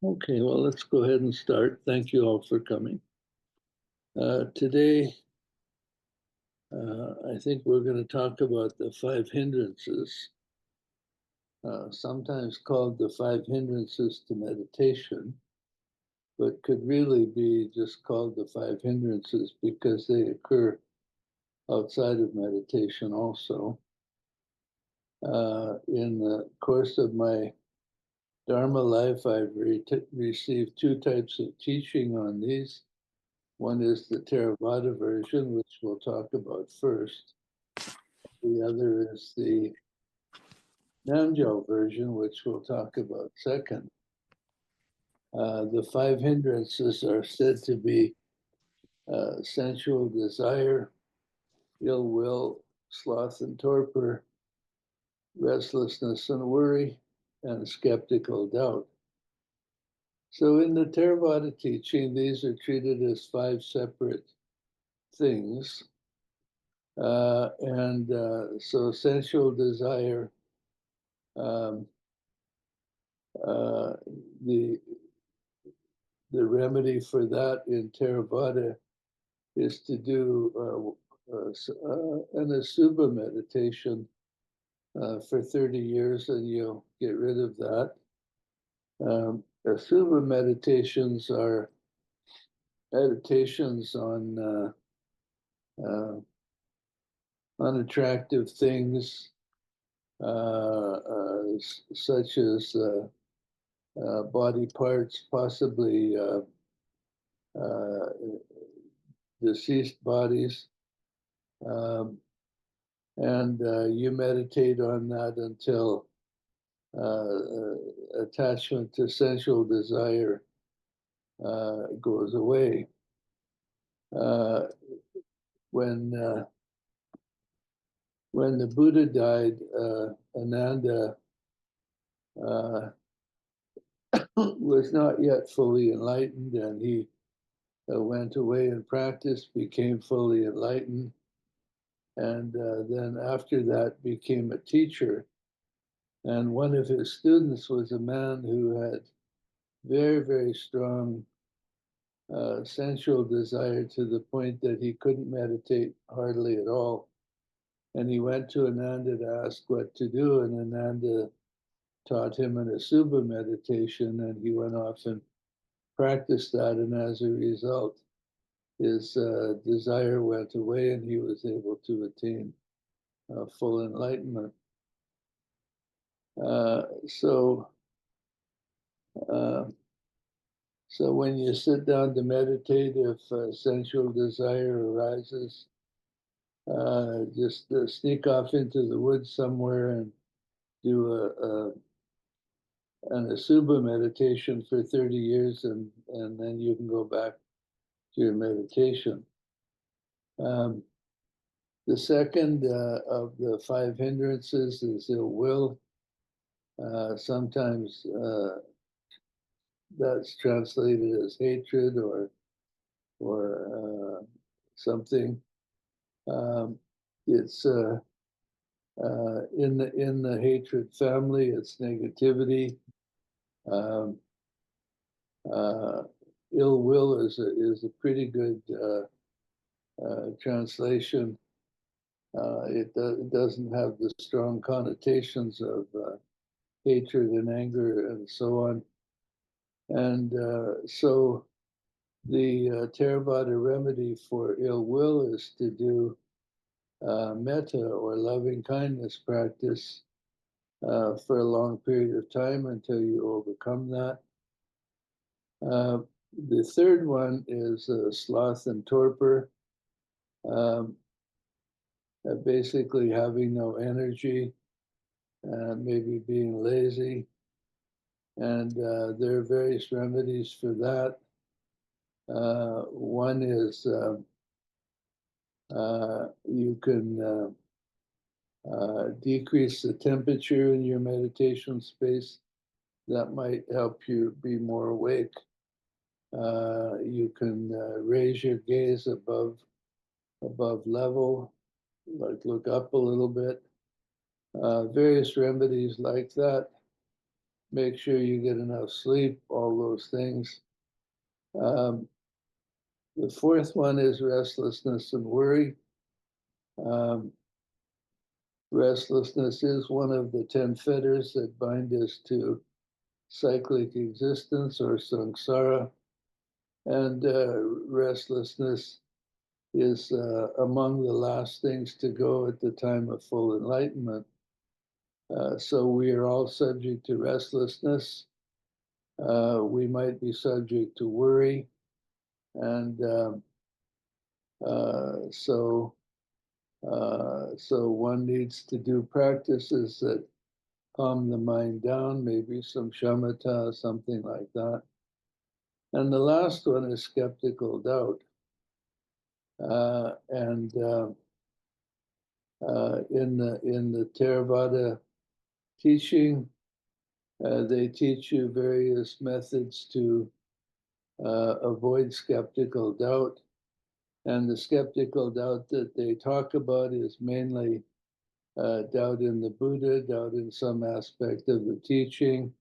Okay, well, let's go ahead and start. Thank you all for coming. Today, I think we're going to talk about the five hindrances, sometimes called the five hindrances to meditation, but could really be just called the five hindrances because they occur outside of meditation also. In the course of my Dharma life, I've received two types of teaching on these. One is the Theravada version, which we'll talk about first. The other is the Namdak version, which we'll talk about second. The five hindrances are said to be sensual desire, ill will, sloth and torpor, restlessness and worry, and skeptical doubt. So in the Theravada teaching, these are treated as five separate things. So sensual desire, um, the remedy for that in Theravada is to do an Asubha meditation for 30 years, and you'll get rid of that. Asubha meditations are meditations on unattractive things, such as body parts, possibly deceased bodies. And you meditate on that until attachment to sensual desire goes away. When the Buddha died, Ananda was not yet fully enlightened, and he went away and practiced, became fully enlightened, and then after that became a teacher. And one of his students was a man who had very, very strong sensual desire to the point that he couldn't meditate hardly at all. And he went to Ananda to ask what to do, and Ananda taught him an Asubha meditation, and he went off and practiced that, and as a result, his desire went away, and he was able to attain full enlightenment. So when you sit down to meditate, if sensual desire arises, just sneak off into the woods somewhere and do an Asubha meditation for 30 years, and then you can go back to your meditation. The second of the five hindrances is ill will. Sometimes that's translated as hatred or something. It's in the hatred family. It's negativity. Ill will is a pretty good translation. It doesn't have the strong connotations of hatred and anger and so on. And so the Theravada remedy for ill will is to do metta or loving kindness practice for a long period of time until you overcome that. The third one is sloth and torpor, basically having no energy, maybe being lazy. And there are various remedies for that. One is you can decrease the temperature in your meditation space. That might help you be more awake. You can raise your gaze above level, like look up a little bit. Various remedies like that. make sure you get enough sleep, all those things. Um, the fourth one is restlessness and worry. Um, Restlessness is one of the 10 fetters that bind us to cyclic existence or samsara, and restlessness is among the last things to go at the time of full enlightenment. So we are all subject to restlessness. We might be subject to worry, and so one needs to do practices that calm the mind down, maybe some shamatha, something like that. And the last one is skeptical doubt. And in the Theravada teaching, they teach you various methods to avoid skeptical doubt. And the skeptical doubt that they talk about is mainly doubt in the Buddha, doubt in some aspect of the teaching,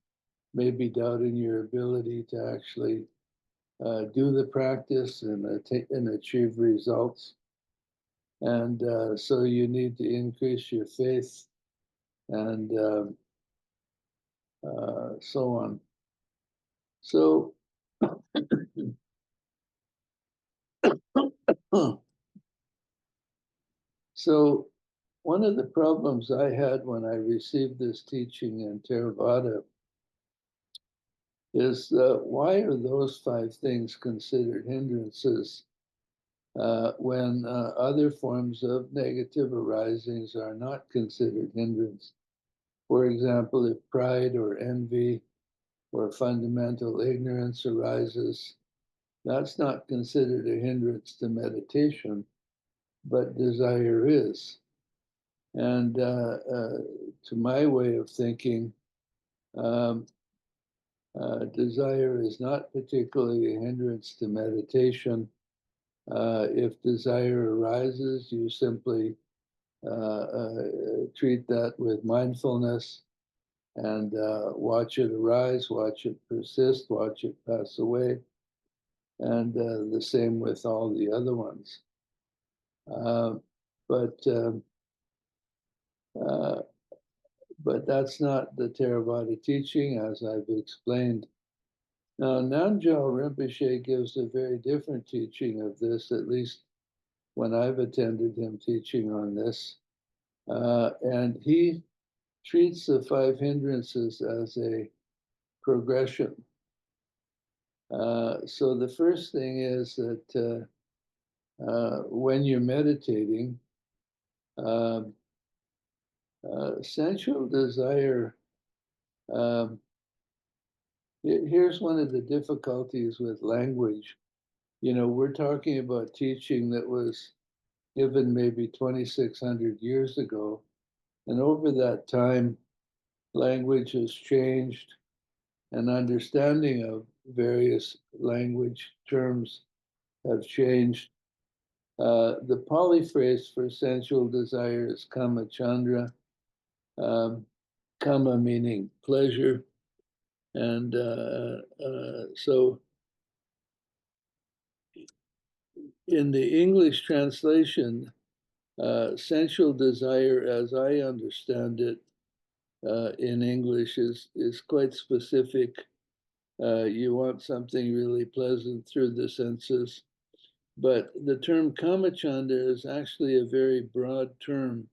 maybe doubt in your ability to actually do the practice and achieve results. And so you need to increase your faith and so on. So, so one of the problems I had when I received this teaching in Theravada is why are those 5 things considered hindrances when other forms of negative arisings are not considered hindrance? For example, if pride or envy or fundamental ignorance arises, that's not considered a hindrance to meditation, but desire is. And to my way of thinking, um, desire is not particularly a hindrance to meditation. If desire arises, you simply treat that with mindfulness and watch it arise, watch it persist, watch it pass away, and the same with all the other ones. Uh, but um, uh, but that's not the Theravada teaching, as I've explained. Now, Namgyal Rinpoche gives a very different teaching of this, at least when I've attended him teaching on this. And he treats the 5 hindrances as a progression. So the first thing is that when you're meditating, um, sensual desire, um, here's one of the difficulties with language. You know, we're talking about teaching that was given maybe 2,600 years ago. And over that time, language has changed, and understanding of various language terms have changed. The Pali phrase for sensual desire is kama chandra, kama meaning pleasure. And so in the English translation, sensual desire, as I understand it, in English is quite specific. You want something really pleasant through the senses. But the term kamachanda is actually a very broad term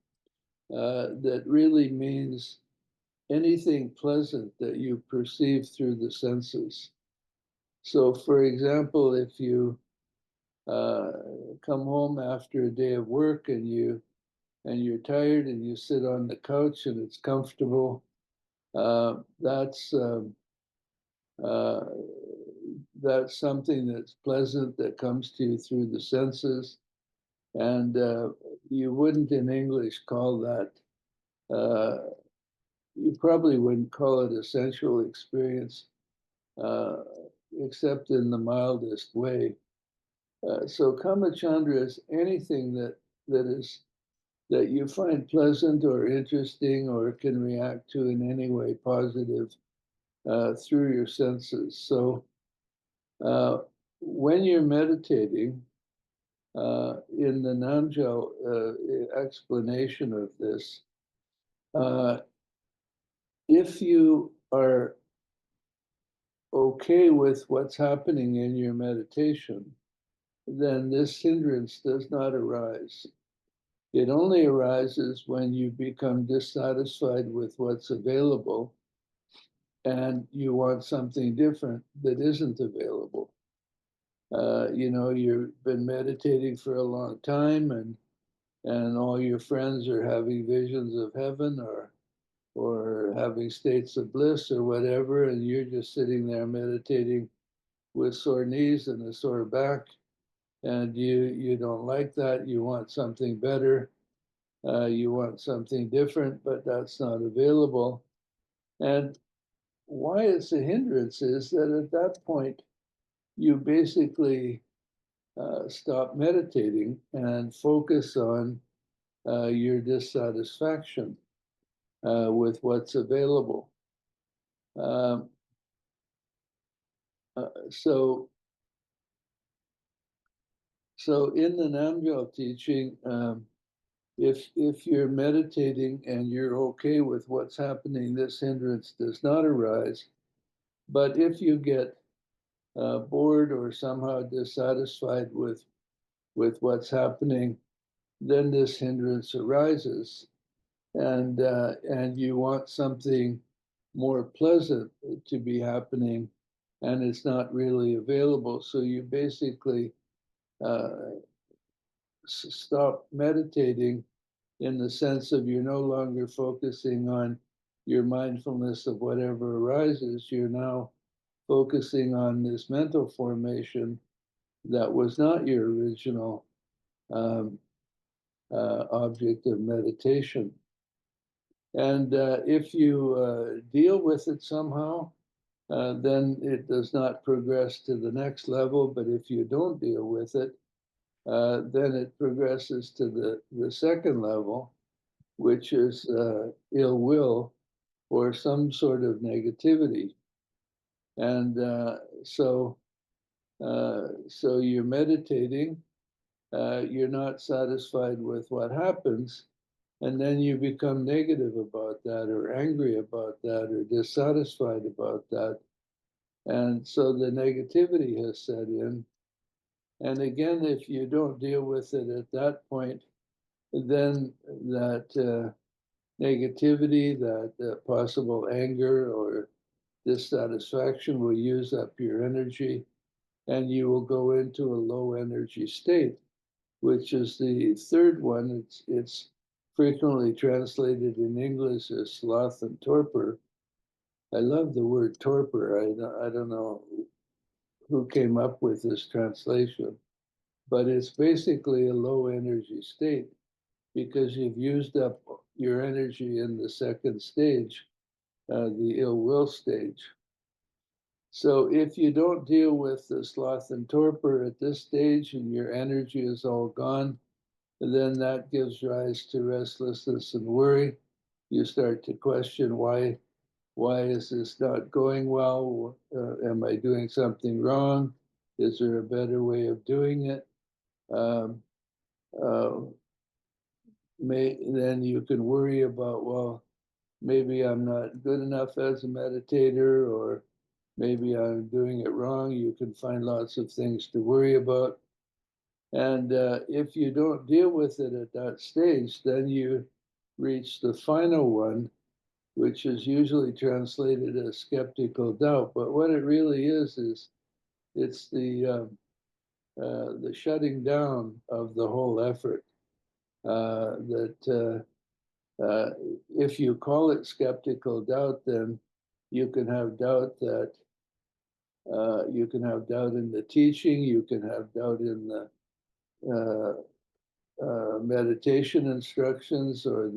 that really means anything pleasant that you perceive through the senses. So, for example, if you come home after a day of work and you're tired and you sit on the couch and it's comfortable, that's uh, that's something that's pleasant that comes to you through the senses. And you wouldn't in English call that, you probably wouldn't call it a sensual experience, uh, except in the mildest way. So kamachandra is anything that you find pleasant or interesting or can react to in any way positive through your senses. So when you're meditating, in the Namgyal explanation of this, if you are okay with what's happening in your meditation, then this hindrance does not arise. It only arises when you become dissatisfied with what's available and you want something different that isn't available. You've been meditating for a long time, and all your friends are having visions of heaven or having states of bliss or whatever, and you're just sitting there meditating with sore knees and a sore back, and you don't like that. You want something better. You want something different, but that's not available. And why it's a hindrance is that at that point, you basically stop meditating and focus on your dissatisfaction with what's available. Um, so in the Namgyal teaching, if you're meditating and you're okay with what's happening, this hindrance does not arise. But if you get bored or somehow dissatisfied with what's happening, then this hindrance arises, and you want something more pleasant to be happening, and it's not really available. So you basically uh, stop meditating in the sense of you're no longer focusing on your mindfulness of whatever arises. You're now focusing on this mental formation that was not your original um, object of meditation. And if you deal with it somehow, then it does not progress to the next level. But if you don't deal with it, then it progresses to the second level, which is ill will or some sort of negativity. And so you're meditating, you're not satisfied with what happens, and then you become negative about that, or angry about that, or dissatisfied about that. And so the negativity has set in. And again, if you don't deal with it at that point, then that negativity, that possible anger or dissatisfaction will use up your energy, and you will go into a low energy state, which is the third one. It's frequently translated in English as sloth and torpor. I love the word torpor. I don't know who came up with this translation, but it's basically a low energy state because you've used up your energy in the second stage, the ill will stage. So if you don't deal with the sloth and torpor at this stage and your energy is all gone, then that gives rise to restlessness and worry. You start to question why is this not going well? Am I doing something wrong? Is there a better way of doing it? Um, uh, then you can worry about, well, maybe I'm not good enough as a meditator, or maybe I'm doing it wrong. You can find lots of things to worry about. And if you don't deal with it at that stage, then you reach the final one, which is usually translated as skeptical doubt. But what it really is it's the shutting down of the whole effort. That if you call it skeptical doubt, then you can have doubt that you can have doubt in the teaching, you can have doubt in the meditation instructions or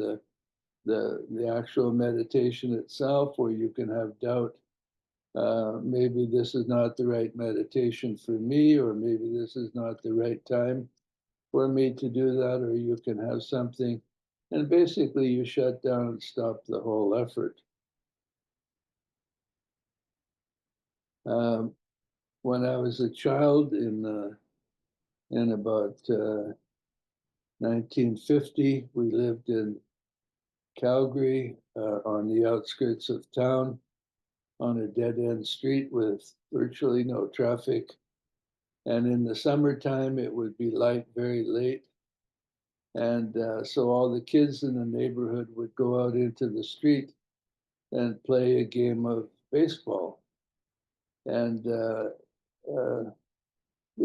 the actual meditation itself, or you can have doubt. Maybe this is not the right meditation for me, or maybe this is not the right time for me to do that, or you can have something. And basically, you shut down and stop the whole effort. Um, when I was a child in about 1950, we lived in Calgary on the outskirts of town on a dead-end street with virtually no traffic. And in the summertime, it would be light very late. And so all the kids in the neighborhood would go out into the street and play a game of baseball. And the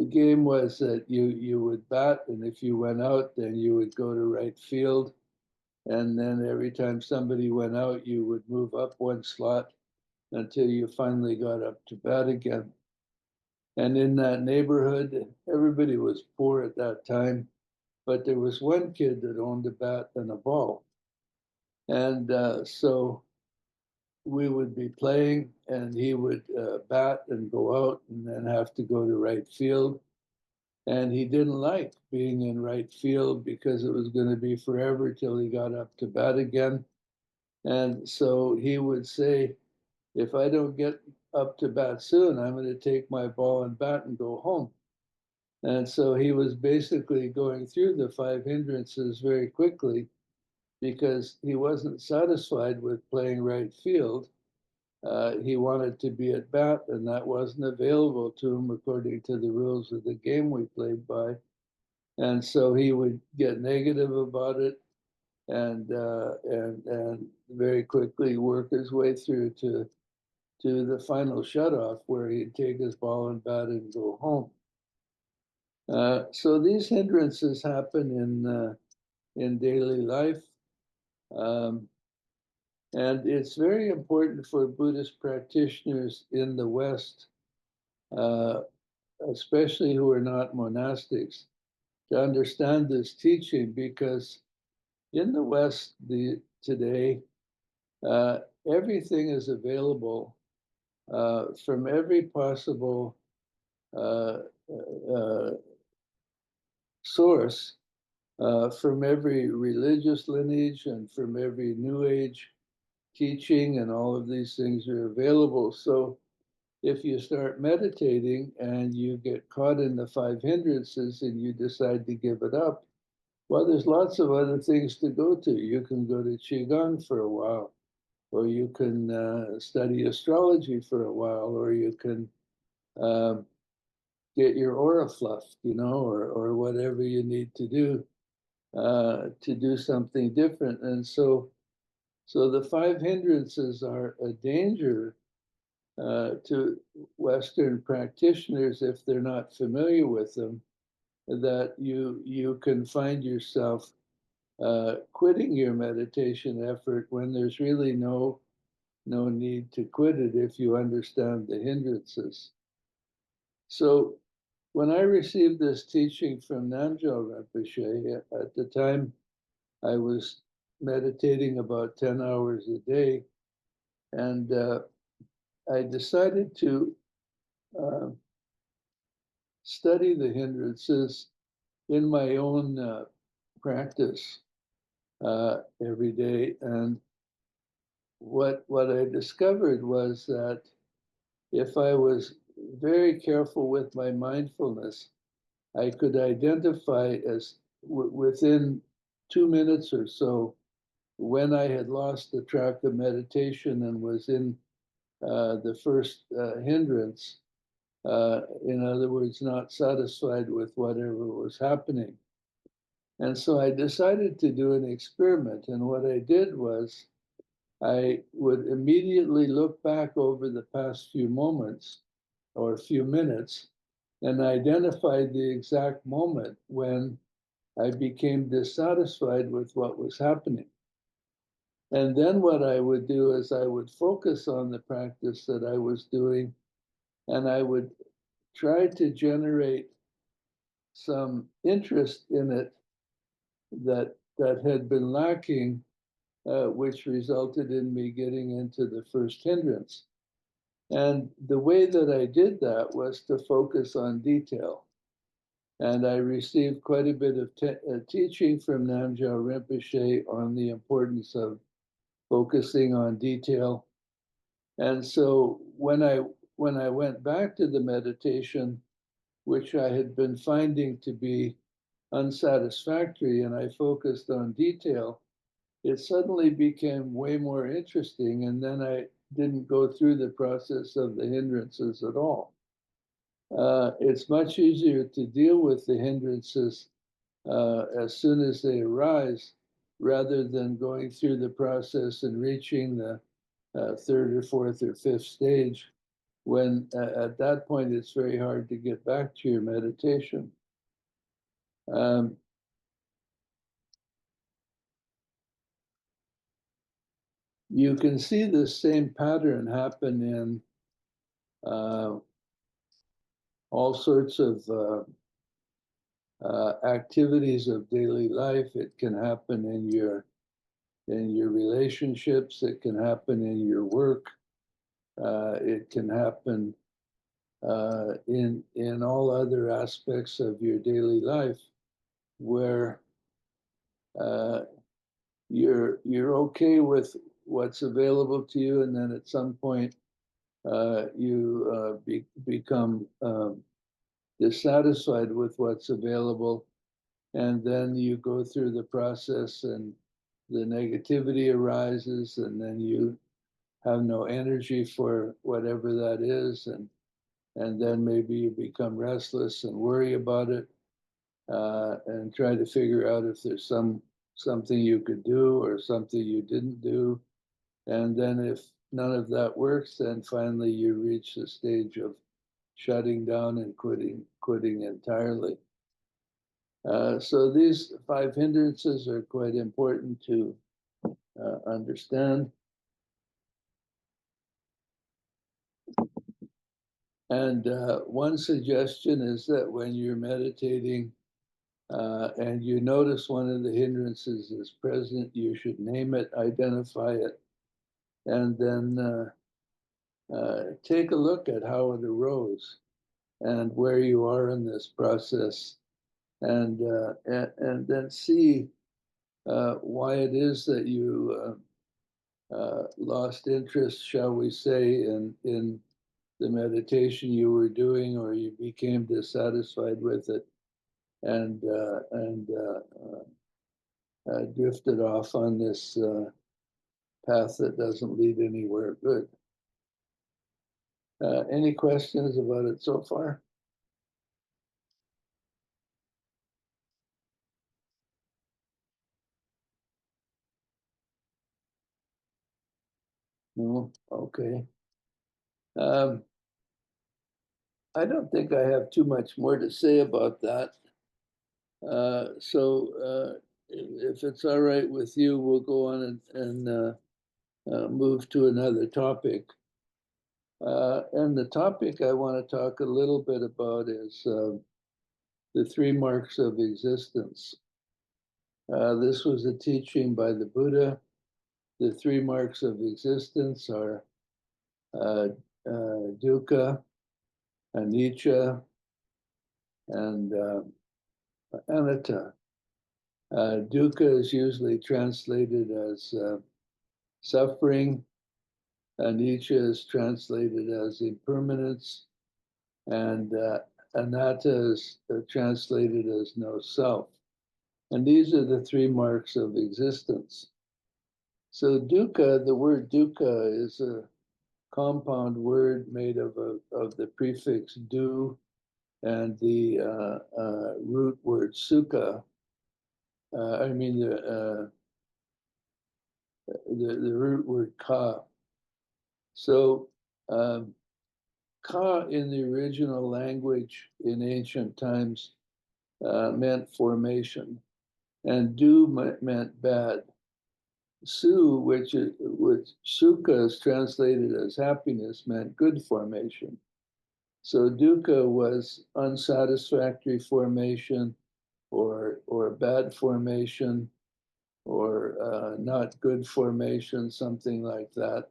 game was that you would bat, and if you went out, then you would go to right field. And then every time somebody went out, you would move up one slot until you finally got up to bat again. And in that neighborhood, everybody was poor at that time, but there was one kid that owned a bat and a ball. And so we would be playing, and he would bat and go out and then have to go to right field. And he didn't like being in right field because it was going to be forever till he got up to bat again. And so he would say, if I don't get up to bat soon, I'm going to take my ball and bat and go home. And so he was basically going through the 5 hindrances very quickly because he wasn't satisfied with playing right field. He wanted to be at bat, and that wasn't available to him according to the rules of the game we played by. And so he would get negative about it, and very quickly work his way through to the final shutoff, where he'd take his ball and bat and go home. So these hindrances happen in daily life. And it's very important for Buddhist practitioners in the West, uh, especially who are not monastics, to understand this teaching, because in the West today, uh, everything is available from every possible uh, source, from every religious lineage and from every New Age teaching, and all of these things are available. So if you start meditating and you get caught in the 5 hindrances and you decide to give it up, well, there's lots of other things to go to. You can go to Qigong for a while, or you can study astrology for a while, or you can um, get your aura fluffed, or whatever you need to do something different. And so the 5 hindrances are a danger to Western practitioners if they're not familiar with them, that you can find yourself quitting your meditation effort when there's really no need to quit it if you understand the hindrances. So when I received this teaching from Namgyal Rinpoche, at the time I was meditating about 10 hours a day, and I decided to uh, study the hindrances in my own practice every day. And what I discovered was that if I was very careful with my mindfulness, I could identify as within 2 minutes or so when I had lost the track of meditation and was in the first hindrance. In other words, not satisfied with whatever was happening. And so I decided to do an experiment. And what I did was I would immediately look back over the past few moments or few minutes and identify the exact moment when I became dissatisfied with what was happening. And then what I would do is I would focus on the practice that I was doing, and I would try to generate some interest in it that had been lacking, which resulted in me getting into the first hindrance. And the way that I did that was to focus on detail. And I received quite a bit of teaching from Namgyal Rinpoche on the importance of focusing on detail. And so when I when I went back to the meditation, which I had been finding to be unsatisfactory, and I focused on detail, it suddenly became way more interesting. And then I didn't go through the process of the hindrances at all. It's much easier to deal with the hindrances as soon as they arise, rather than going through the process and reaching the third or fourth or fifth stage, when at that point it's very hard to get back to your meditation. You can see the same pattern happen in all sorts of activities of daily life. It can happen in your relationships. It can happen in your work. It can happen in all other aspects of your daily life, where you're okay with what's available to you, and then at some point you become dissatisfied with what's available, and then you go through the process, and the negativity arises, and then you have no energy for whatever that is, and then maybe you become restless and worry about it, and try to figure out if there's something you could do or something you didn't do. And then if none of that works, then finally you reach the stage of shutting down and quitting entirely. So these 5 hindrances are quite important to understand. And one suggestion is that when you're meditating and you notice one of the hindrances is present, you should name it, identify it, and then take a look at how it arose and where you are in this process, and then see why it is that you lost interest, shall we say, in the meditation you were doing, or you became dissatisfied with it, and drifted off on this path that doesn't lead anywhere good. Any questions about it so far? No? Okay. I don't think I have too much more to say about that. So if it's all right with you, we'll go on and move to another topic. And the topic I want to talk a little bit about is the 3 marks of existence. This was a teaching by the Buddha. The 3 marks of existence are dukkha, anicca, and anatta. Dukkha is usually translated as suffering. Anicca is translated as impermanence, and anatta is translated as no self. And these are the 3 marks of existence. So dukkha, the word dukkha, is a compound word made of the prefix du and the root word sukha. The root word ka. So ka in the original language in ancient times meant formation, and du meant bad. Su, which sukha is translated as happiness, meant good formation. So dukkha was unsatisfactory formation, or bad formation, or not good formation, something like that.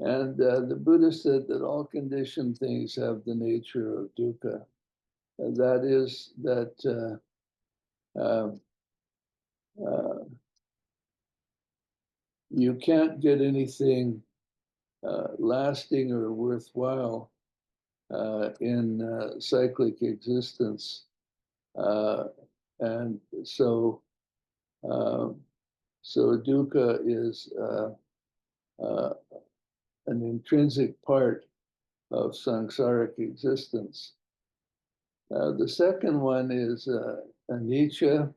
And the Buddha said that all conditioned things have the nature of dukkha. And that is that uh, uh, you can't get anything lasting or worthwhile in cyclic existence. And so, so dukkha is an intrinsic part of samsaric existence. The second one is anicca.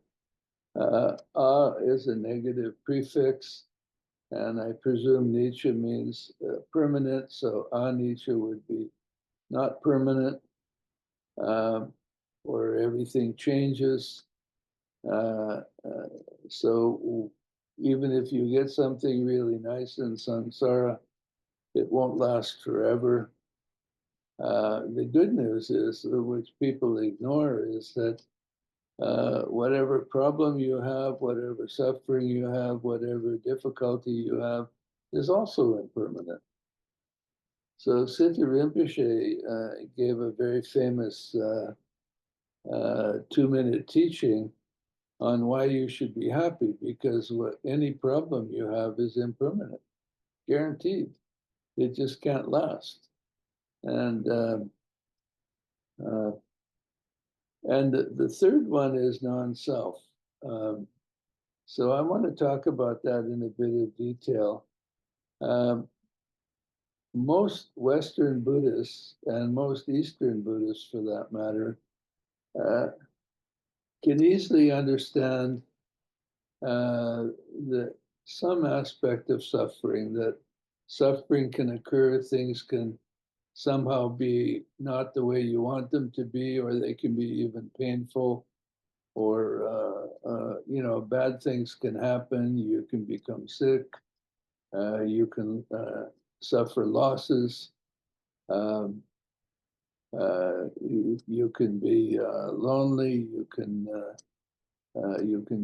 Is a negative prefix, and I presume Nietzsche means permanent, so anicca would be not permanent, or everything changes. So even if you get something really nice in samsara, it won't last forever. The good news is, which people ignore, is that whatever problem you have, whatever suffering you have, whatever difficulty you have, is also impermanent. So Siddhi Rinpoche gave a very famous 2-minute teaching on why you should be happy, because any problem you have is impermanent, guaranteed. It just can't last. And the third one is non-self. So I want to talk about that in a bit of detail. Most Western Buddhists, and most Eastern Buddhists for that matter, can easily understand some aspect of suffering, that suffering can occur, things can somehow be not the way you want them to be, or they can be even painful, or bad things can happen. You can become sick. You can suffer losses. You can be lonely. You can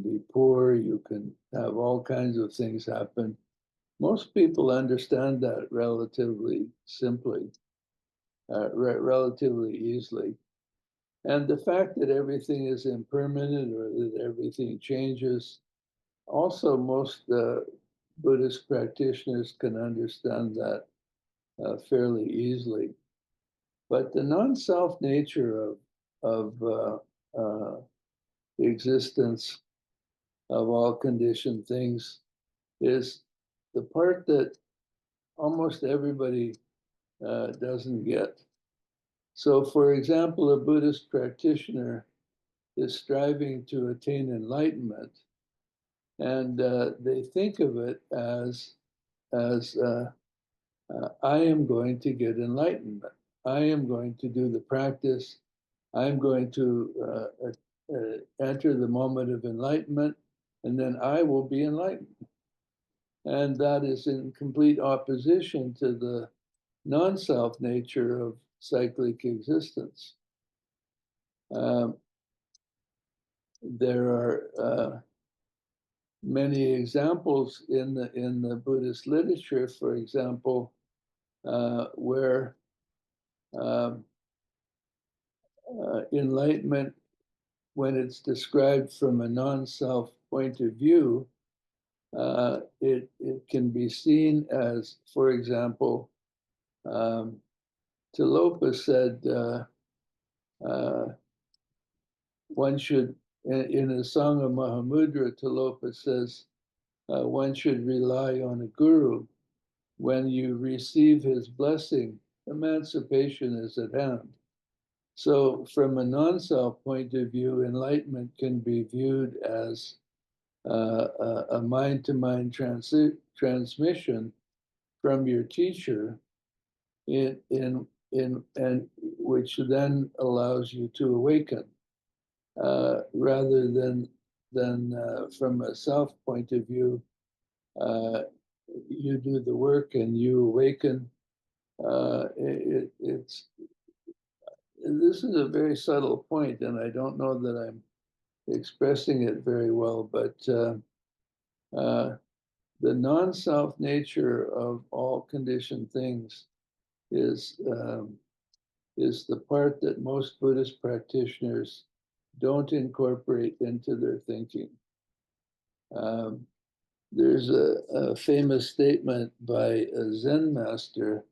be poor. You can have all kinds of things happen. Most people understand that relatively simply, relatively easily. And the fact that everything is impermanent, or that everything changes, also most Buddhist practitioners can understand that fairly easily. But the non-self nature of the existence of all conditioned things is the part that almost everybody doesn't get. So, for example, a Buddhist practitioner is striving to attain enlightenment, and they think of it as I am going to get enlightenment. I am going to do the practice. I'm going to enter the moment of enlightenment, and then I will be enlightened. And that is in complete opposition to the non-self nature of cyclic existence. There are many examples in the Buddhist literature, for example, where enlightenment, when it's described from a non-self point of view, it can be seen as, for example, Tilopa said one should, in a song of Mahamudra, Tilopa says, one should rely on a guru. When you receive his blessing, emancipation is at hand. So from a non-self point of view, enlightenment can be viewed as a mind-to-mind transmission from your teacher, and which then allows you to awaken, rather than from a self point of view. You do the work and you awaken. This is a very subtle point, and I don't know that I'm expressing it very well, but the non-self nature of all conditioned things is the part that most Buddhist practitioners don't incorporate into their thinking. There's a famous statement by a Zen master,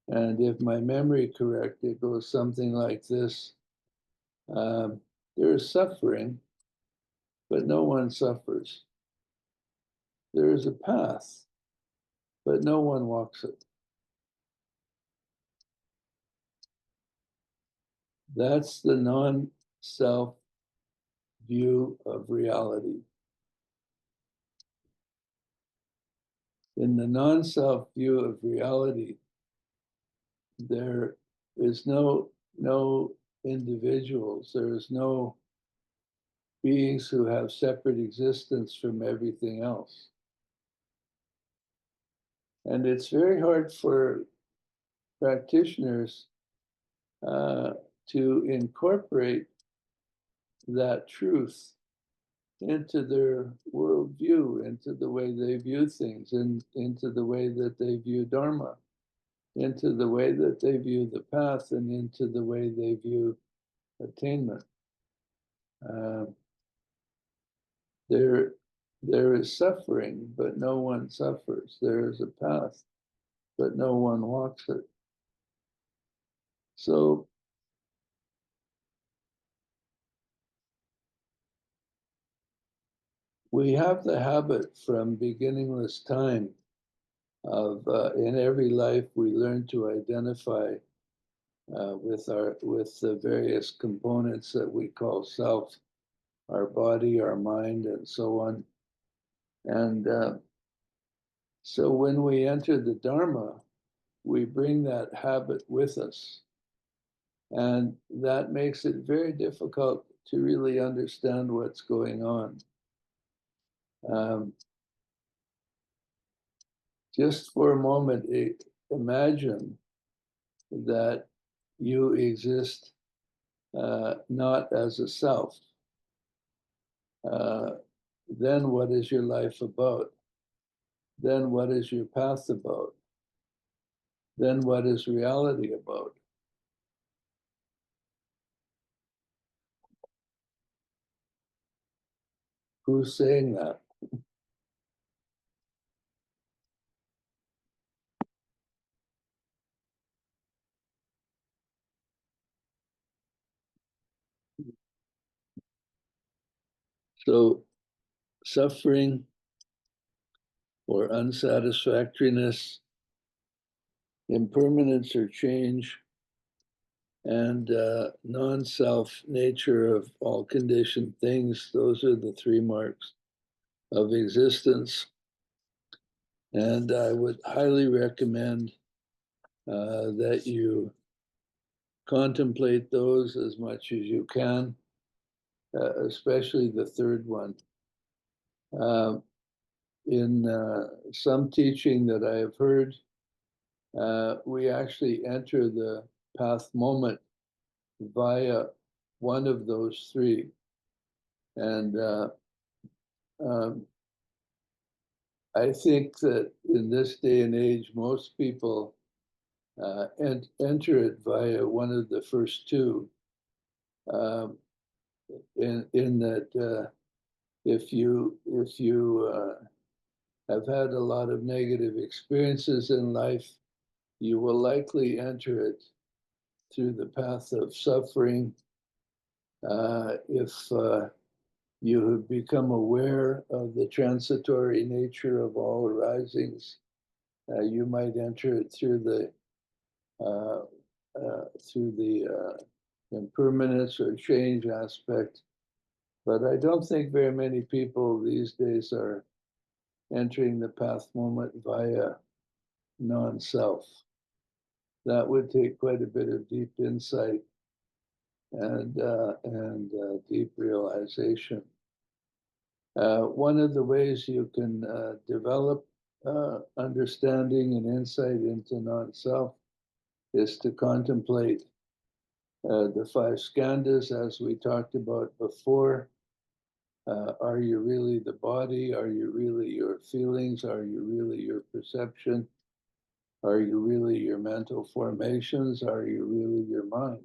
and if my memory correct, it goes something like this. There is suffering, but no one suffers. There is a path, but no one walks it. That's the non-self view of reality. In the non-self view of reality, there is no individuals. There is no beings who have separate existence from everything else. And it's very hard for practitioners to incorporate that truth into their worldview, into the way they view things, and into the way that they view Dharma, into the way that they view the path, and into the way they view attainment. Uh, there, there is suffering, but no one suffers. There is a path, but no one walks it. So we have the habit from beginningless time of in every life we learn to identify with the various components that we call self, our body, our mind, and so on. And so when we enter the Dharma, we bring that habit with us. And that makes it very difficult to really understand what's going on. Just for a moment, imagine that you exist not as a self. Then what is your life about? Then what is your path about? Then what is reality about? Who's saying that? So suffering or unsatisfactoriness, impermanence or change, and non-self nature of all conditioned things, those are the three marks of existence. And I would highly recommend that you contemplate those as much as you can, especially the third one. In some teaching that I have heard, we actually enter the path moment via one of those three. And um, I think that in this day and age, most people enter it via one of the first two. In that if you have had a lot of negative experiences in life, you will likely enter it through the path of suffering. If you have become aware of the transitory nature of all arisings, you might enter it through the uh, impermanence or change aspect. But I don't think very many people these days are entering the path moment via non-self. That would take quite a bit of deep insight and deep realization. One of the ways you can develop understanding and insight into non-self is to contemplate the five skandhas, as we talked about before. Are you really the body? Are you really your feelings? Are you really your perception? Are you really your mental formations? Are you really your mind?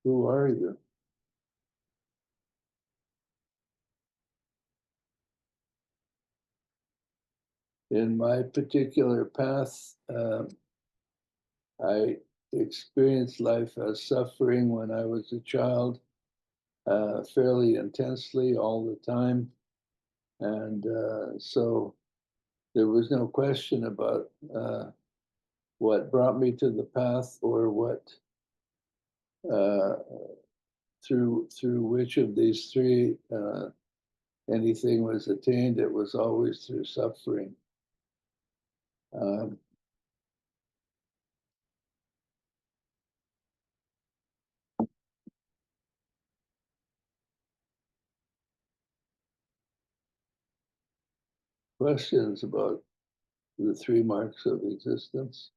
Who are you? In my particular path, I experienced life as suffering when I was a child, fairly intensely all the time. And so there was no question about what brought me to the path or what uh, through which of these three anything was attained. It was always through suffering. Um, Questions about the three marks of existence?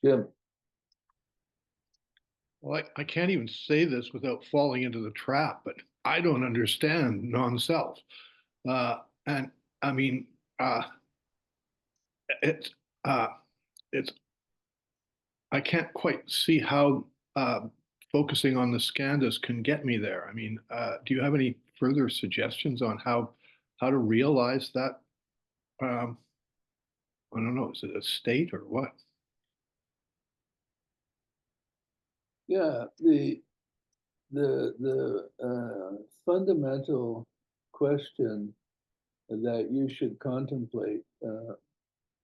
Jim? Well, I can't even say this without falling into the trap, but I don't understand non-self. And I mean, it's uh, it's I can't quite see how focusing on the skandhas can get me there. I mean, do you have any further suggestions on how to realize that? Um, I don't know. Is it a state or what? Yeah, the fundamental question that you should contemplate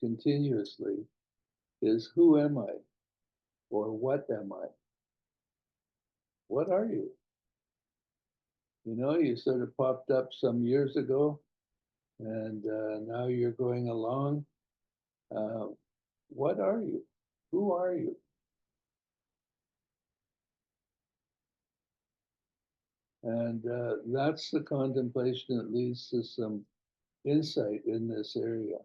continuously is, who am I, or what am I? What are you? You know, you sort of popped up some years ago, and now you're going along. Uh, what are you? Who are you? And that's the contemplation that leads to some insight in this area.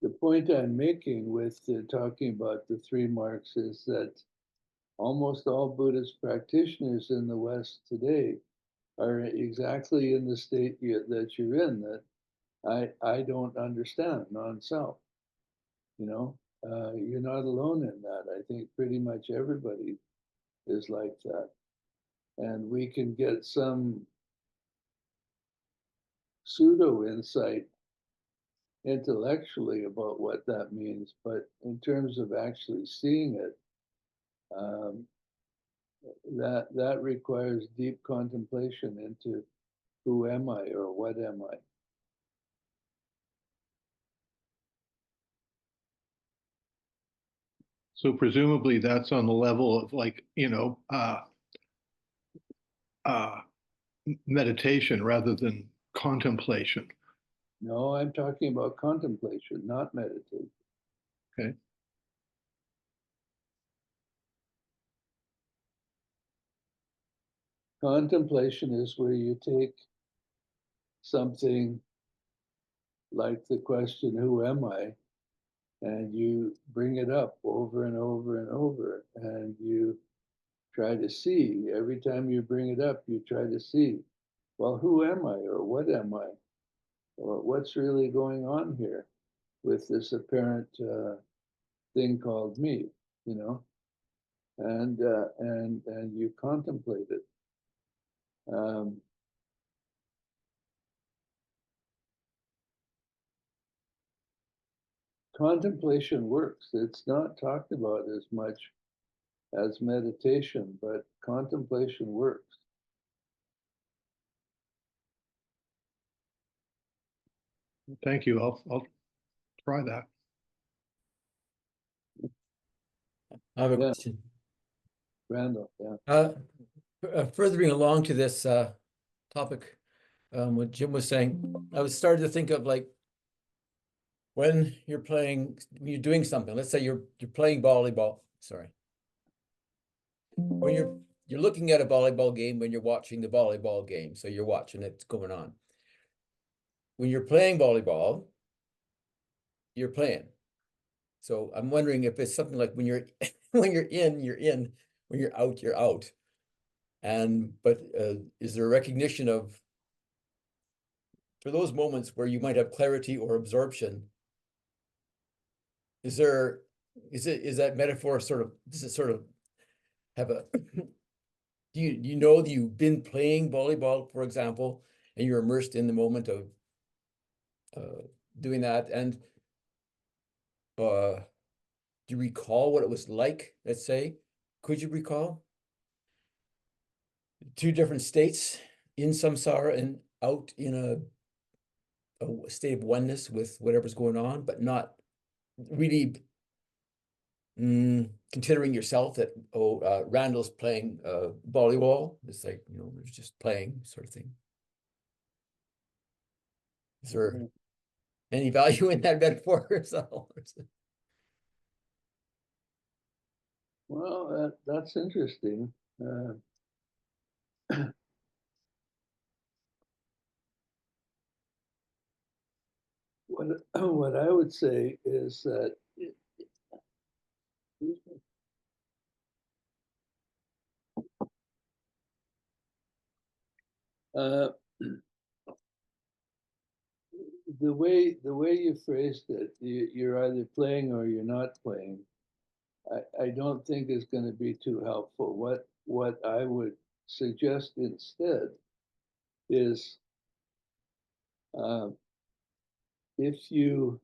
The point I'm making with talking about the three marks is that almost all Buddhist practitioners in the West today are exactly in the state that you're in, that I don't understand non-self. You know, you're not alone in that. I think pretty much everybody is like that. And we can get some pseudo insight intellectually about what that means, but in terms of actually seeing it, um, that requires deep contemplation into, who am I, or what am I? So presumably that's on the level of, like, uh, meditation rather than contemplation. No, I'm talking about contemplation, not meditation. Okay. Contemplation is where you take something like the question, who am I? And you bring it up over and over and over, and you try to see, every time you bring it up, you try to see, well, who am I, or what am I? Or what's really going on here with this apparent thing called me, you know? And you contemplate it. Um, Contemplation works. It's not talked about as much as meditation, but contemplation works. Thank you. I'll try that. I have a Yeah, question. Randall, yeah. Furthering along to this topic, what Jim was saying, I was starting to think of, like, when you're doing something. Let's say you're playing volleyball. Sorry. When you're looking at a volleyball game, when you're watching the volleyball game, so you're watching it going on. When you're playing volleyball, you're playing. So I'm wondering if it's something like when you're when you're in, when you're out, you're out. But is there a recognition of, for those moments where you might have clarity or absorption, is that metaphor does it sort of have a you know that you've been playing volleyball, for example, and you're immersed in the moment of doing that, and do you recall what it was like? Let's say, could you recall two different states, in samsara and out in a state of oneness with whatever's going on, but not really considering yourself that, Randall's playing volleyball. It's like, there's just playing sort of thing. Is there any value in that metaphor? Well, that's interesting. What I would say is that uh, the way you phrased it, you're either playing or you're not playing. I don't think is going to be too helpful. What I would suggest instead is if you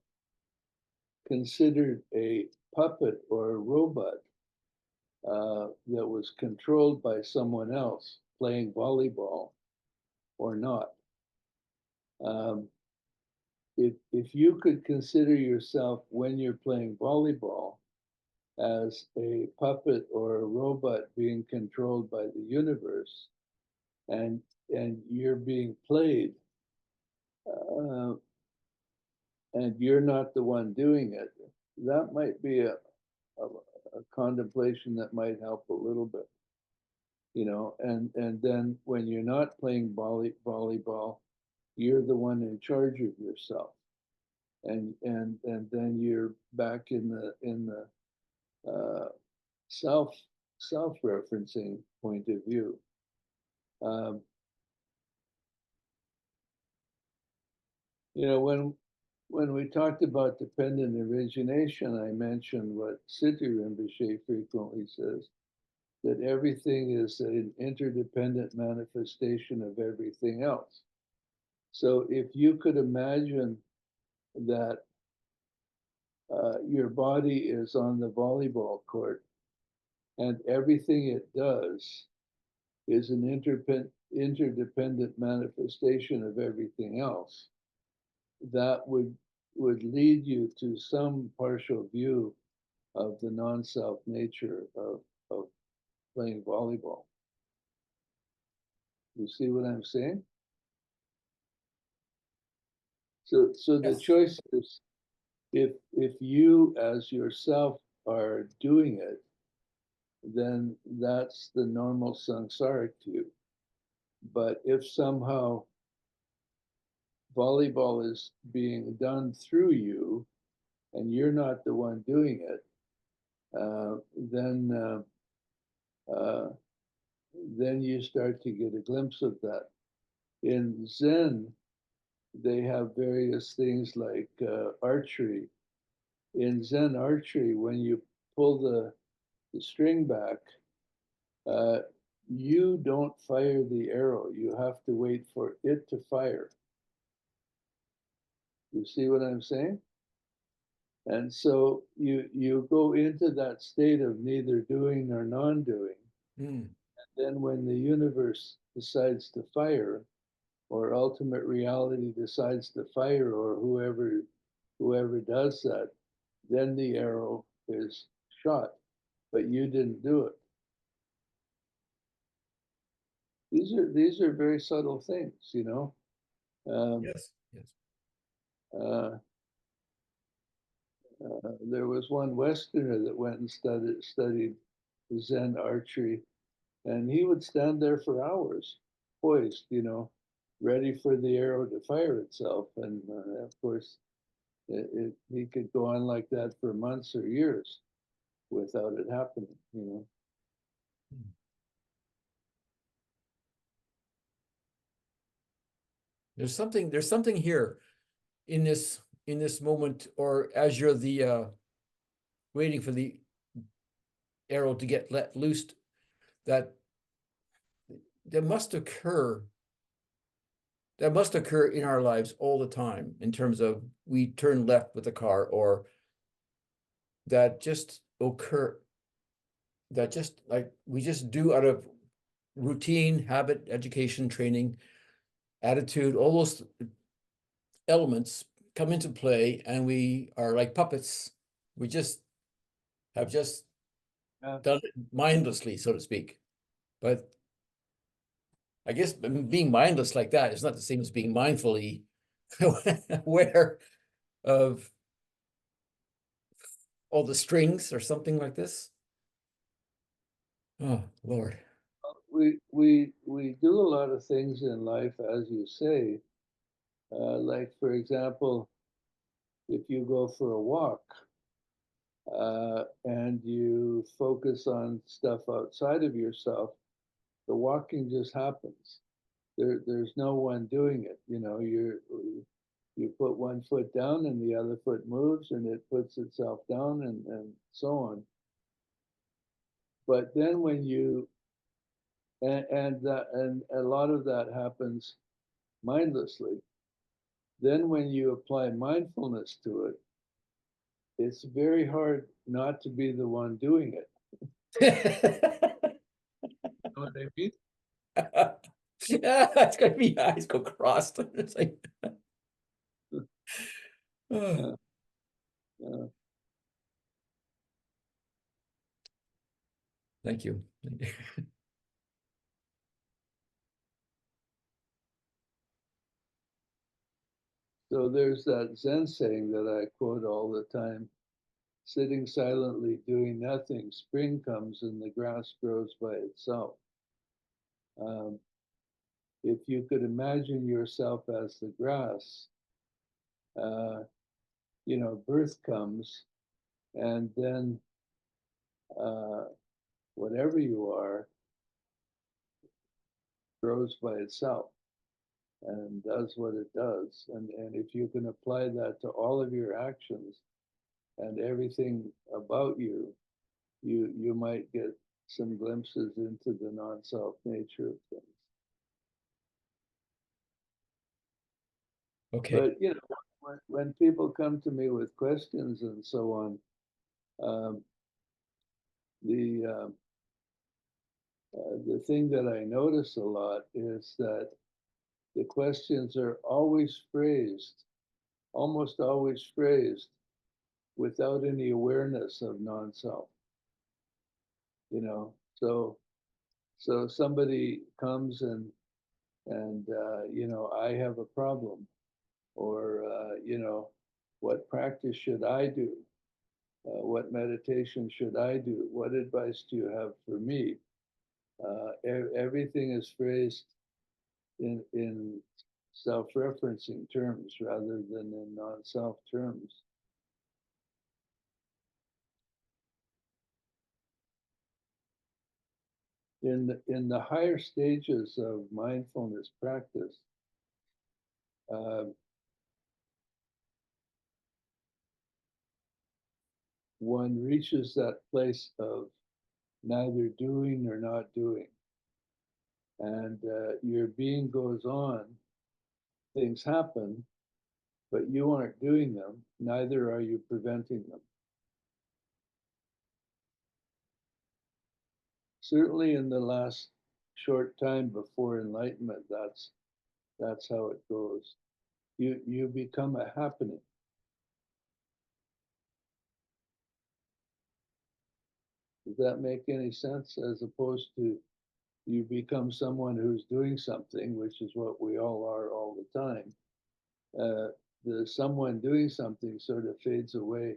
considered a puppet or a robot that was controlled by someone else playing volleyball or not. If you could consider yourself when you're playing volleyball as a puppet or a robot being controlled by the universe, and you're being played, and you're not the one doing it, that might be a contemplation that might help a little bit, and then when you're not playing volleyball, you're the one in charge of yourself, and then you're back in the self-referencing point of view. When we talked about dependent origination, I mentioned what Sidney Rinpoche frequently says, that everything is an interdependent manifestation of everything else. So if you could imagine that your body is on the volleyball court and everything it does is an interdependent manifestation of everything else, that would lead you to some partial view of the non-self nature of playing volleyball. You see what I'm saying? So the Yes. choice is, if you as yourself are doing it, then that's the normal samsaric view. But if somehow volleyball is being done through you and you're not the one doing it, then you start to get a glimpse of that. In Zen, they have various things like archery. In Zen archery, when you pull the string back, you don't fire the arrow. You have to wait for it to fire. You see what I'm saying? And so you go into that state of neither doing nor non-doing. And then when the universe decides to fire, or ultimate reality decides to fire, or whoever does that, then the arrow is shot, but you didn't do it. These are very subtle things, Yes. There was one Westerner that went and studied Zen archery, and he would stand there for hours, poised, ready for the arrow to fire itself. And of course, he could go on like that for months or years without it happening. There's something here in this moment, or as you're waiting for the arrow to get let loose, that that must occur in our lives all the time, in terms of we turn left with the car, or that just occur, that just like we just do out of routine, habit, education, training, attitude, all those elements come into play, and we are like puppets. We just have just done it mindlessly, so to speak. But I guess being mindless like that is not the same as being mindfully aware of all the strings or something like this. Oh, Lord. We do a lot of things in life, as you say. Like, for example, if you go for a walk and you focus on stuff outside of yourself, the walking just happens. There's no one doing it. You know, you put one foot down and the other foot moves and it puts itself down, and so on. But then when you and a lot of that happens mindlessly. Then when you apply mindfulness to it, it's very hard not to be the one doing it. You know what I mean? It's gonna be eyes go crossed. It's like, Yeah, yeah. thank you. So there's that Zen saying that I quote all the time: sitting silently, doing nothing, spring comes and the grass grows by itself. Um, if you could imagine yourself as the grass, uh, you know, birth comes, and then uh, whatever you are grows by itself and does what it does. And if you can apply that to all of your actions and everything about you, you might get some glimpses into the non-self nature of things. Okay. But you know, when people come to me with questions and so on, the the thing that I notice a lot is that the questions are always phrased, almost always phrased, without any awareness of non-self. You know, so somebody comes and you know, I have a problem, or you know, what practice should I do? What meditation should I do? What advice do you have for me? Everything is phrased in self-referencing terms rather than in non-self terms. In the higher stages of mindfulness practice, uh, one reaches that place of neither doing nor not doing. And your being goes on, things happen, but you aren't doing them, neither are you preventing them. Certainly in the last short time before enlightenment, that's how it goes. You become a happening. Does that make any sense? As opposed to you become someone who's doing something, which is what we all are all the time. The someone doing something sort of fades away,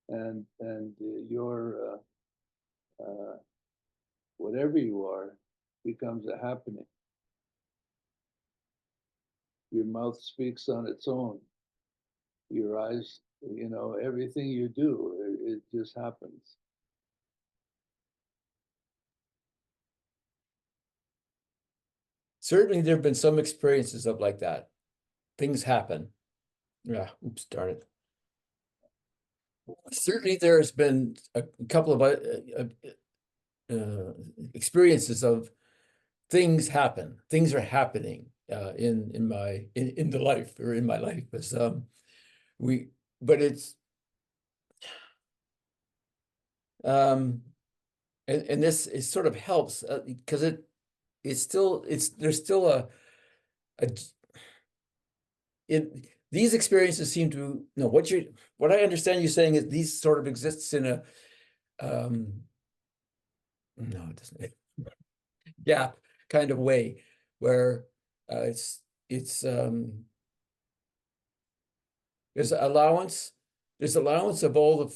and your whatever you are becomes a happening. Your mouth speaks on its own. Your eyes, you know, everything you do, it just happens. Certainly, there have been some experiences of like that. Things happen. Yeah, oops, darn it. Certainly, there's been a couple of experiences of things happen. Things are happening in the life or in my life. As but it's and this it sort of helps because there's still a these experiences seem to no what I understand you saying is these sort of exists in a no, it doesn't gap kind of way where it's there's allowance of all the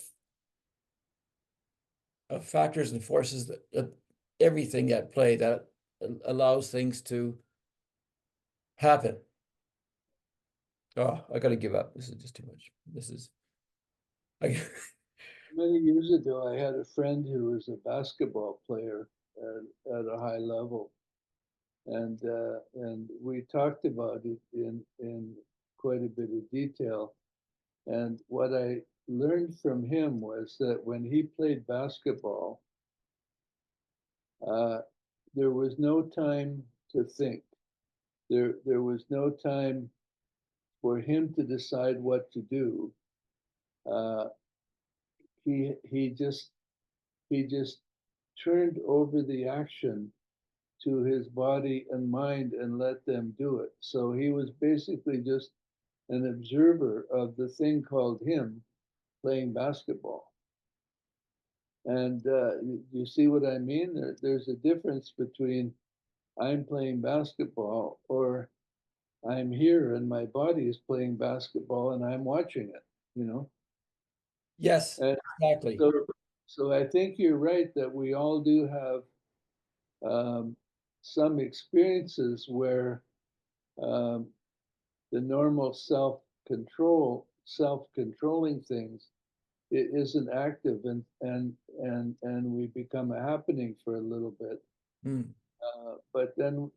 of factors and forces that everything at play that allows things to happen. Oh, I gotta give up. This is just too much. This is Many years ago, I had a friend who was a basketball player at a high level, and we talked about it in quite a bit of detail. And what I learned from him was that when he played basketball, there was no time to think. There was no time for him to decide what to do. Uh, he just turned over the action to his body and mind and let them do it. So he was basically just an observer of the thing called him playing basketball. And you see what I mean? There's a difference between I'm playing basketball or I'm here and my body is playing basketball and I'm watching it, you know? yes, And exactly. so I think you're right that we all do have some experiences where um, the normal self-controlling things, it isn't active, and we become a happening for a little bit. Mm. But then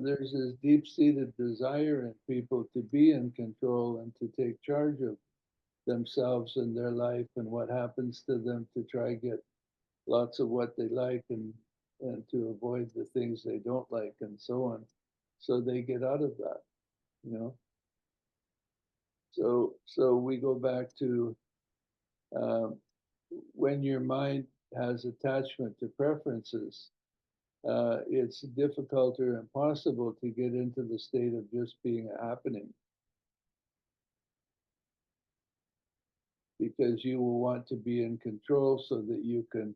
there's this deep-seated desire in people to be in control and to take charge of themselves and their life and what happens to them, to try get lots of what they like and to avoid the things they don't like and so on. So they get out of that, you know. So we go back to um, when your mind has attachment to preferences, it's difficult or impossible to get into the state of just being a happening, because you will want to be in control so that you can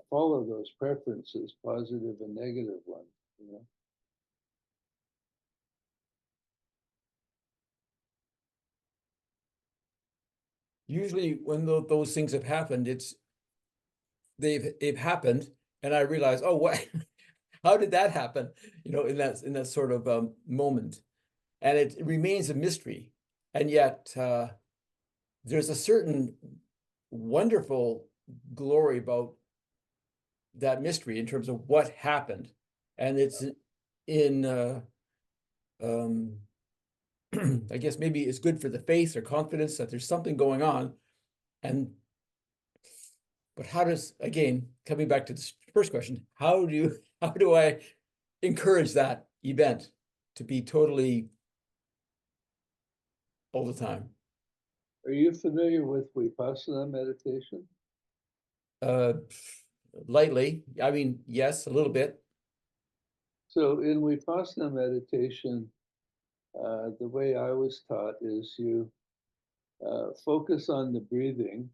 follow those preferences, positive and negative ones, you know. Usually when those things have happened, they've happened, and I realize, oh, what, how did that happen? You know, in that sort of moment, and it remains a mystery, and yet there's a certain wonderful glory about that mystery in terms of what happened, and it's in I guess maybe it's good for the faith or confidence that there's something going on, and but how does, again, coming back to the first question, how do I encourage that event to be totally all the time? Are you familiar with Vipassana meditation? Uh, Lightly, I mean, yes, a little bit. So in Vipassana meditation, the way I was taught is you focus on the breathing,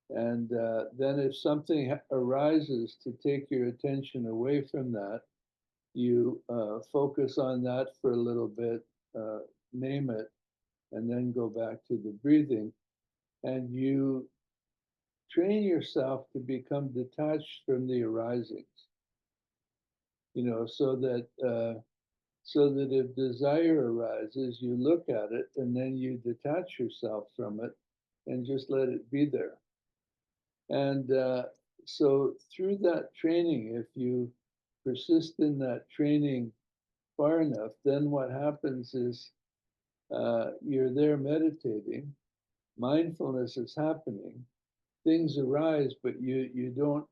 and then if something arises to take your attention away from that, you focus on that for a little bit, name it, and then go back to the breathing. And you train yourself to become detached from the arisings, you know, so that if desire arises, you look at it and then you detach yourself from it and just let it be there. And so through that training, if you persist in that training far enough, then what happens is you're there meditating, mindfulness is happening, things arise, but you don't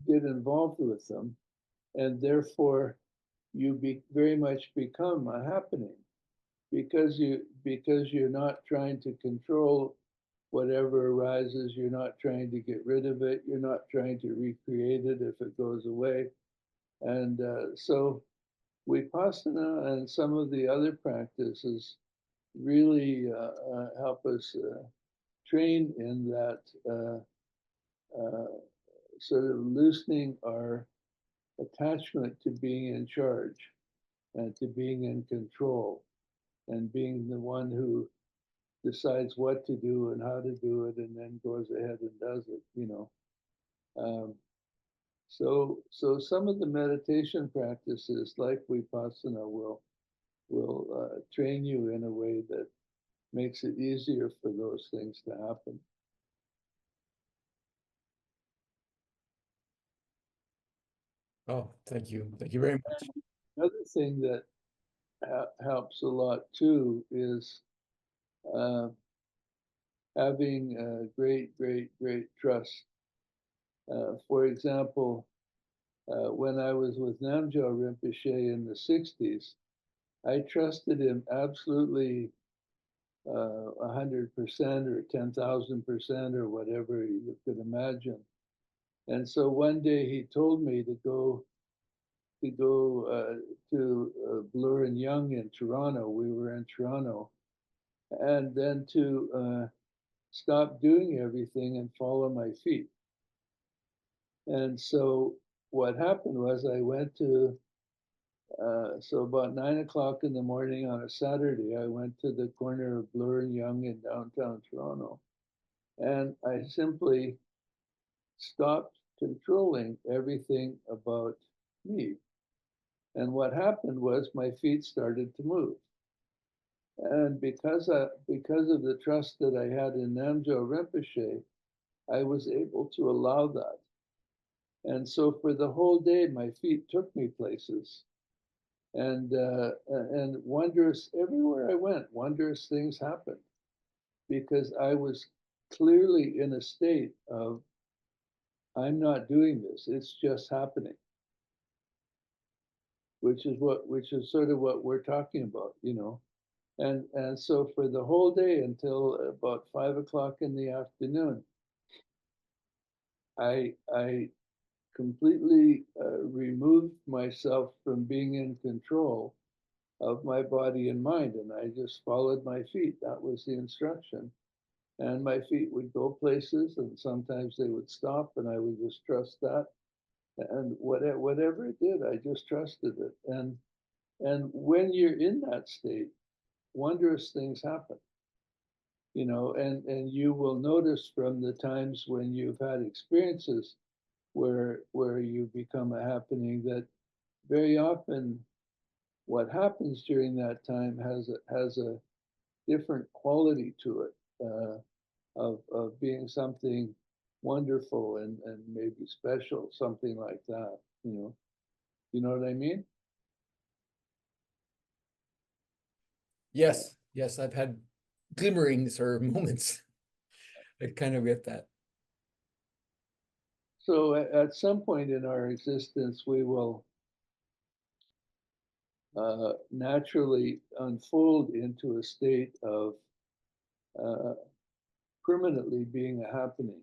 get involved with them, and therefore you very much become a happening because you're not trying to control whatever arises. You're not trying to get rid of it. You're not trying to recreate it if it goes away. And so Vipassana and some of the other practices really help us train in that sort of loosening our attachment to being in charge and to being in control and being the one who decides what to do and how to do it and then goes ahead and does it, you know. So some of the meditation practices like Vipassana will train you in a way that makes it easier for those things to happen. Oh, thank you. Thank you very much. Another thing that helps a lot too is having great trust. For example, when I was with Namgyal Rinpoche in the 60s, I trusted him absolutely 100% or 10,000% or whatever you could imagine. And so one day he told me to go to Bloor and Young in Toronto. We were in Toronto, and then to stop doing everything and follow my feet. And so what happened was I went to so about 9 o'clock in the morning on a Saturday, I went to the corner of Bloor and Young in downtown Toronto, and I simply stopped controlling everything about me. And what happened was my feet started to move. And because of the trust that I had in Namgyal Rinpoche, I was able to allow that. And so for the whole day, my feet took me places. And wondrous, everywhere I went, wondrous things happened because I was clearly in a state of, I'm not doing this, it's just happening. Which is sort of what we're talking about, you know. And so for the whole day until about 5 o'clock in the afternoon, I completely removed myself from being in control of my body and mind, and I just followed my feet. That was the instruction. And my feet would go places, and sometimes they would stop, and I would just trust that. And whatever it did, I just trusted it. And when you're in that state, wondrous things happen, you know, and you will notice from the times when you've had experiences where you become a happening that very often what happens during that time has a different quality to it of being something wonderful and maybe special, something like that, you know. You know what I mean? Yes, yes, I've had glimmerings or moments. I kind of get that. So at some point in our existence, we will naturally unfold into a state of permanently being a happening.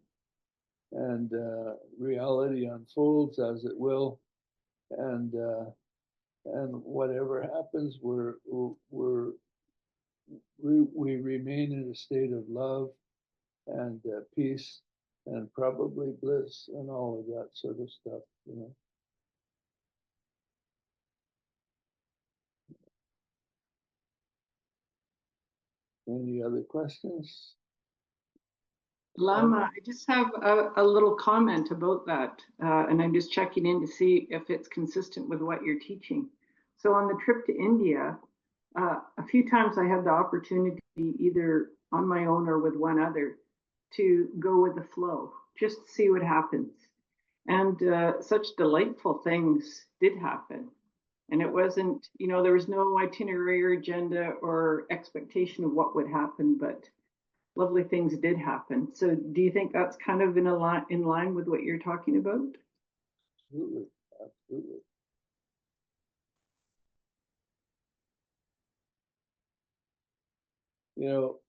And reality unfolds as it will. And whatever happens, we remain in a state of love and peace and probably bliss and all of that sort of stuff, you know. Any other questions? Lama, I just have a little comment about that, and I'm just checking in to see if it's consistent with what you're teaching. So on the trip to India, a few times I had the opportunity, either on my own or with one other, to go with the flow, just to see what happens. And such delightful things did happen. And it wasn't, you know, there was no itinerary or agenda or expectation of what would happen, but lovely things did happen. So do you think that's kind of in line with what you're talking about? Absolutely, absolutely. You know,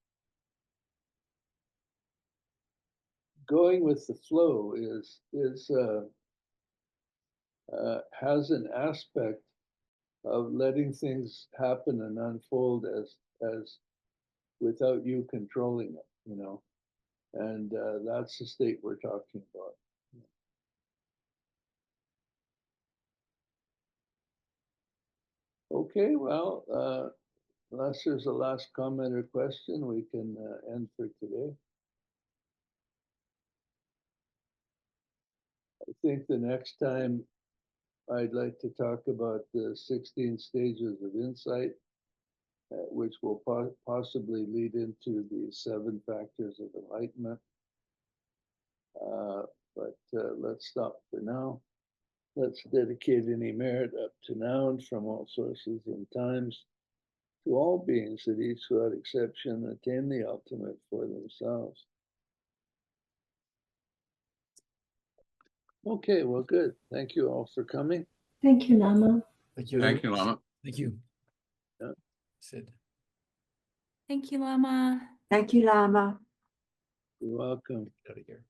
going with the flow has an aspect of letting things happen and unfold as without you controlling it, you know, and that's the state we're talking about. Okay, well, unless there's a last comment or question, we can end for today. I think the next time I'd like to talk about the 16 stages of insight, which will possibly lead into the 7 factors of enlightenment. But let's stop for now. Let's dedicate any merit up to now and from all sources and times to all beings that each without exception attain the ultimate for themselves. Okay, well, good. Thank you all for coming. Thank you, Lama. Thank you. Thank you, Lama. Thank you. Yeah. Sid. Thank you, Lama. Thank you, Lama. You're welcome. Out of here.